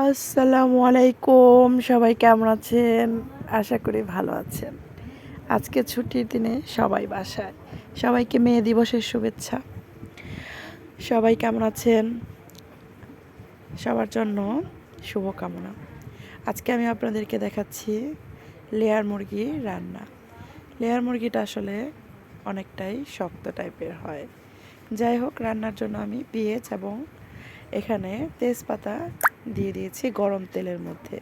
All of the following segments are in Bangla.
আসসালামু আলাইকুম, সবাই কেমন আছেন? আশা করি ভালো আছেন। আজকে ছুটির দিনে সবাই বাসায়। সবাইকে মে দিবসের শুভেচ্ছা। সবাই কেমন আছেন? সবার জন্য শুভকামনা। আজকে আমি আপনাদেরকে দেখাচ্ছি লেয়ার মুরগি রান্না। লেয়ার মুরগিটা আসলে অনেকটাই শক্ত টাইপের হয়। যাই হোক, রান্নার জন্য আমি পেঁয়াজ এবং এখানে তেজপাতা দিয়ে দিয়েছি গরম তেলের মধ্যে।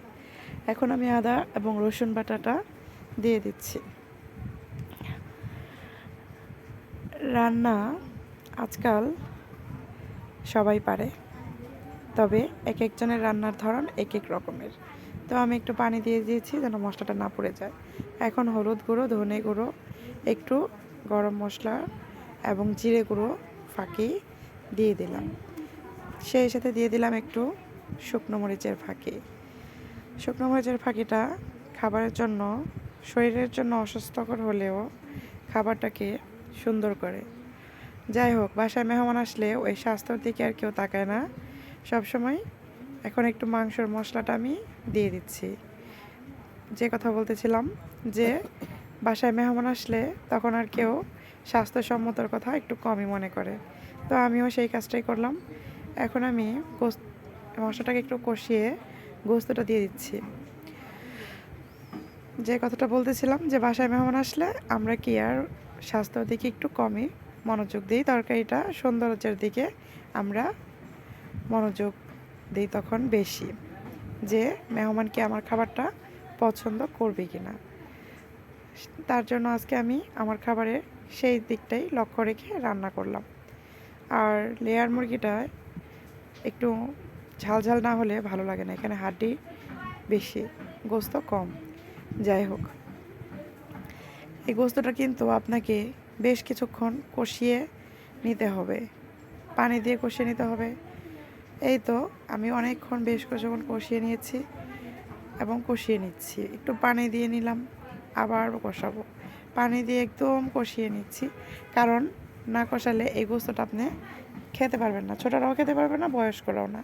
এখন আমি আদা এবং রসুন বাটাটা দিয়ে দিচ্ছি। রান্না আজকাল সবাই পারে, তবে এক একজনের রান্নার ধরন এক এক রকমের। তো আমি একটু পানি দিয়ে দিয়েছি যেন মশলাটা না পুড়ে যায়। এখন হলুদ গুঁড়ো, ধনে গুঁড়ো, একটু গরম মশলা এবং জিরে গুঁড়ো ফাঁকি দিয়ে দিলাম। সেই সাথে দিয়ে দিলাম একটু শুকনো মরিচের ফাঁকি। শুকনো মরিচের ফাঁকিটা খাবারের জন্য, শরীরের জন্য অস্বাস্থ্যকর হলেও খাবারটাকে সুন্দর করে। যাই হোক, বাসায় মেহমান আসলে ওই স্বাস্থ্যর দিকে আর কেউ তাকায় না সবসময়। এখন একটু মাংসর মশলাটা আমি দিয়ে দিচ্ছি। যে কথা বলতেছিলাম যে বাসায় মেহমান আসলে তখন আর কেউ স্বাস্থ্যসম্মতর কথা একটু কমই মনে করে, তো আমিও সেই কাজটাই করলাম। এখন আমি মশলাটাকে একটু কষিয়ে গোস্তটা দিয়ে দিচ্ছি। যে কথাটা বলতেছিলাম যে বাসায় মেহমান আসলে আমরা কি আর স্বাস্থ্যের দিকে একটু কমই মনোযোগ দিই, তরকারিটা সৌন্দর্যের দিকে আমরা মনোযোগ দিই তখন বেশি, যে মেহমান কি আমার খাবারটা পছন্দ করবে কি না। তার জন্য আজকে আমি আমার খাবারের সেই দিকটাই লক্ষ্য রেখে রান্না করলাম। আর লেয়ার মুরগিটা একটু ঝাল ঝাল না হলে ভালো লাগে না, এখানে হাড্ডি বেশি, গোস্ত কম। যাই হোক, এই গোস্তটা কিন্তু আপনাকে বেশ কিছুক্ষণ কষিয়ে নিতে হবে, পানি দিয়ে কষিয়ে নিতে হবে। এই তো আমি অনেকক্ষণ বেশ কিছুক্ষণ কষিয়ে নিয়েছি এবং কষিয়ে নিচ্ছি। একটু পানি দিয়ে নিলাম, আবার কষাবো, পানি দিয়ে একদম কষিয়ে নিচ্ছি। কারণ না কষালে এই গোস্তটা আপনি খেতে পারবেন না, ছোটরাও খেতে পারবে না, বয়স্করাও না,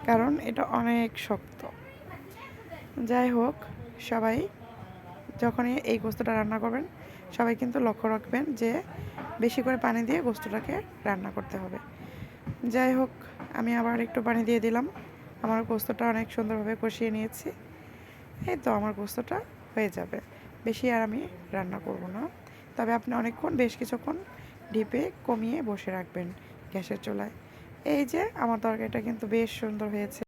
কারণ এটা অনেক শক্ত। যাই হোক, সবাই যখনই এই গোস্তটা রান্না করবেন সবাই কিন্তু লক্ষ্য রাখবেন যে বেশি করে পানি দিয়ে গোস্তটাকে রান্না করতে হবে। যাই হোক, আমি আবার একটু পানি দিয়ে দিলাম। আমার গোস্তটা অনেক সুন্দরভাবে কষিয়ে নিয়েছি। এই তো আমার গোস্তটা হয়ে যাবে, বেশি আর আমি রান্না করব না। তবে আপনি অনেকক্ষণ, বেশ কিছুক্ষণ ডিপে কমিয়ে বসে রাখবেন গ্যাসের চুলায়। এই যে আমার তরকারিটা কিন্তু বেশ সুন্দর হয়েছে।